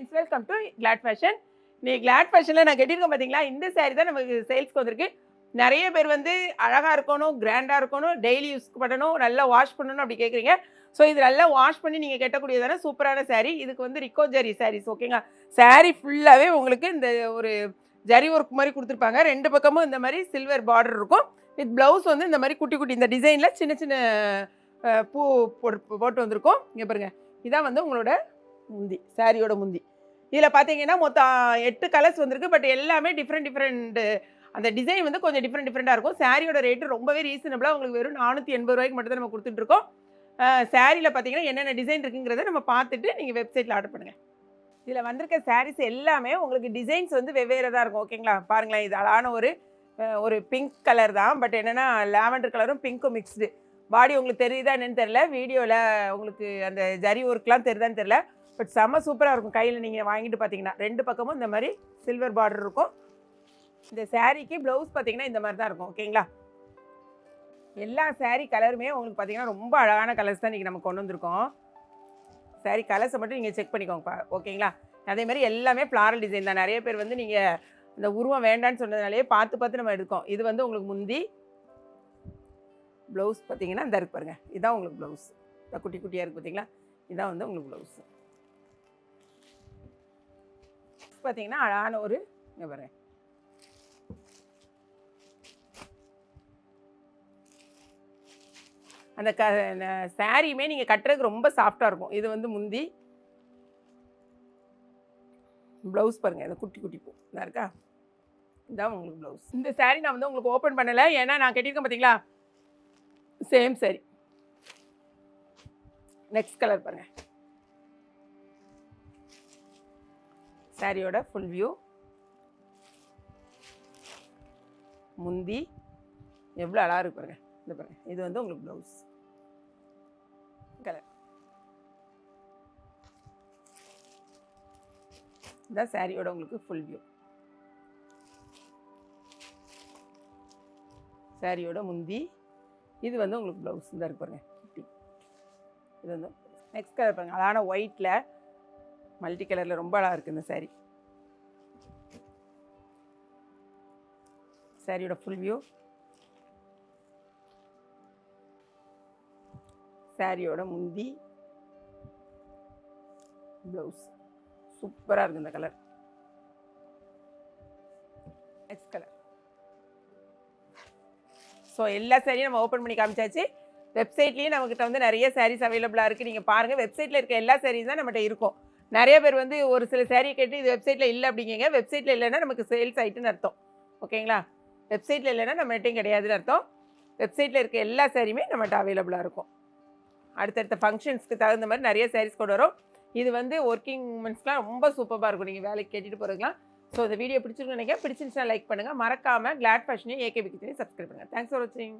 Friends, welcome to glad fashion. நீ glad ஃபேஷனில் நான் கட்டியிருக்கேன் பார்த்தீங்களா, இந்த சாரீ தான் நமக்கு சேல்ஸ்க்கு வந்திருக்கு. நிறைய பேர் வந்து அழகாக இருக்கணும், கிராண்டாக இருக்கணும், டெய்லி யூஸ் பண்ணணும், நல்லா வாஷ் பண்ணணும் அப்படி கேட்குறீங்க. ஸோ இது நல்லா வாஷ் பண்ணி நீங்கள் கட்டக்கூடியதான சூப்பரான சாரீ. இதுக்கு வந்து ரிக்கோ ஜரி சாரீஸ் ஓகேங்களா. சாரீ ஃபுல்லாகவே உங்களுக்கு இந்த ஒரு ஜரி ஒர்க் மாதிரி கொடுத்துருப்பாங்க. ரெண்டு பக்கமும் இந்த மாதிரி சில்வர் பார்டர் இருக்கும். வித் ப்ளவுஸ் வந்து இந்த மாதிரி குட்டி குட்டி இந்த டிசைனில் சின்ன சின்ன பூ போட்டு வந்திருக்கும். இங்கே பாருங்கள், இதான் வந்து உங்களோட முந்தி, சாரியோட முந்தி. இதில் பார்த்தீங்கன்னா மொத்தம் 8 கலர்ஸ் வந்திருக்கு. பட் எல்லாமே டிஃப்ரெண்ட் அந்த டிசைன் வந்து கொஞ்சம் டிஃப்ரெண்ட்டாக இருக்கும். சாரியோட ரேட்டு ரொம்பவே ரீசனபிளாக உங்களுக்கு வெறும் 480 ரூபாய்க்கு மட்டும் தான் நம்ம கொடுத்துட்ருக்கோம். சாரியில் பார்த்தீங்கன்னா என்னென்ன டிசைன் இருக்குங்கிறத நம்ம பார்த்துட்டு நீங்கள் வெப்சைட்டில் ஆர்டர் பண்ணுங்கள். இதில் வந்திருக்க சாரீஸ் எல்லாமே உங்களுக்கு டிசைன்ஸ் வந்து வெவ்வேறு தான் இருக்கும் ஓகேங்களா. பாருங்களேன், இது அழகான ஒரு பிங்க் கலர் தான். பட் என்னென்னா லாவெண்டர் கலரும் பிங்க்கும் மிக்ஸ்டு. பாடி உங்களுக்கு தெரியுதா என்னன்னு தெரில, வீடியோவில் உங்களுக்கு அந்த ஜரி ஒர்க்லாம் தெரியுதான்னு தெரில. பட் செம்ம சூப்பராக இருக்கும். கையில் நீங்கள் வாங்கிட்டு பார்த்தீங்கன்னா ரெண்டு பக்கமும் இந்த மாதிரி சில்வர் பார்டர் இருக்கும். இந்த சாரீக்கு ப்ளவுஸ் பார்த்தீங்கன்னா இந்த மாதிரி தான் இருக்கும் ஓகேங்களா. எல்லா சாரீ கலருமே உங்களுக்கு பார்த்தீங்கன்னா ரொம்ப அழகான கலர்ஸ் தான் இன்றைக்கி நம்ம கொண்டு வந்திருக்கோம். சாரீ கலர்ஸை மட்டும் நீங்கள் செக் பண்ணிக்கோங்க ஓகேங்களா. அதே மாதிரி எல்லாமே ஃப்ளாரல் டிசைன் தான். நிறைய பேர் வந்து நீங்கள் இந்த உருவம் வேண்டான்னு சொன்னதுனாலே பார்த்து நம்ம எடுக்கோம். இது வந்து உங்களுக்கு முந்தி, ப்ளவுஸ் பார்த்தீங்கன்னா இந்த இருக்கு பாருங்கள், இதுதான் உங்களுக்கு ப்ளவுஸ். குட்டி குட்டியாக இருக்குது பார்த்தீங்களா, இதுதான் வந்து உங்களுக்கு ப்ளவுஸ். பார்த்தீங்கன்னா அழகான ஒரு இங்கே பாருங்கள், அந்த சாரியுமே நீங்கள் கட்டுறதுக்கு ரொம்ப சாஃப்டாக இருக்கும். இது வந்து முந்தி, ப்ளவுஸ் பாருங்கள், இது குட்டி குட்டி பூ இதாக இருக்கா, இதுதான் உங்களுக்கு ப்ளவுஸ். இந்த சாரீ நான் வந்து உங்களுக்கு ஓப்பன் பண்ணலை, ஏன்னா நான் கட்டியிருக்கேன் பார்த்தீங்களா சேம் சாரீ. நெக்ஸ்ட் கலர் பாருங்கள், சாரியோட ஃபுல் வியூ, முந்தி எவ்வளோ அழகாக இருக்கு பாருங்க. இந்த பாருங்க, இது வந்து உங்களுக்கு ப்ளவுஸ் கலர். இதான் சாரியோட உங்களுக்கு ஃபுல் வியூ. சாரியோட முந்தி, இது வந்து உங்களுக்கு ப்ளவுஸ் இந்த இருக்கு பாருங்க. இது வந்து நெக்ஸ்ட் கலர் பாருங்க, அழகான ஒயிட்டில் மல்டி கலரில் ரொம்ப அழகாக இருக்குது இந்த சாரீ. சாரியோட ஃபுல் வியூ, சாரியோட முந்தி, ப்ளவுஸ் சூப்பராக இருக்குது இந்த கலர். Next colour. ஸோ எல்லா சாரியும் நம்ம ஓப்பன் பண்ணி காமிச்சாச்சு. வெப்சைட்லேயும் நம்மக்கிட்ட வந்து நிறைய சாரீஸ் அவைலபிளாக இருக்குது. நீங்கள் பாருங்கள், வெப்சைட்டில் இருக்க எல்லா சாரீஸ் தான் நம்மகிட்ட இருக்கும். நிறைய பேர் வந்து ஒரு சில சாரீ கேட்டு இது வெப்சைட்டில் இல்லை அப்படிங்கிங்க. வெப்சைட்டில் இல்லைன்னா நமக்கு சேல்ஸ் ஆகிட்டுன்னு அர்த்தம் ஓகேங்களா. வெப்சைட்டில் இல்லைன்னா நம்மகிட்டையும் கிடையாதுன்னு அர்த்தம். வெப்சைட்டில் இருக்க எல்லா சாரியுமே நம்மகிட்ட அவைலபிளாக இருக்கும். அடுத்தடுத்த ஃபங்க்ஷன்ஸ்க்கு தகுந்த மாதிரி நிறைய சாரீஸ் கொண்டு வரும். இது வந்து ஒர்க்கிங் உமன்ஸ்க்குலாம் ரொம்ப சூப்பராக இருக்கும், நீங்கள் வேலைக்கு கேட்டுட்டு போகிறதுக்கலாம். ஸோ இந்த வீடியோ பிடிச்சிருக்குன்னு நினைக்கிறேன். பிடிச்சிருந்துச்சுன்னா லைக் பண்ணுங்கள். மறக்காமல் கிளாட் ஃபேஷனையும் ஏகேபி கிச்சனையும் சப்ஸ்கிரைப் பண்ணுங்கள். தேங்க்ஸ் ஃபார் வாட்சிங்.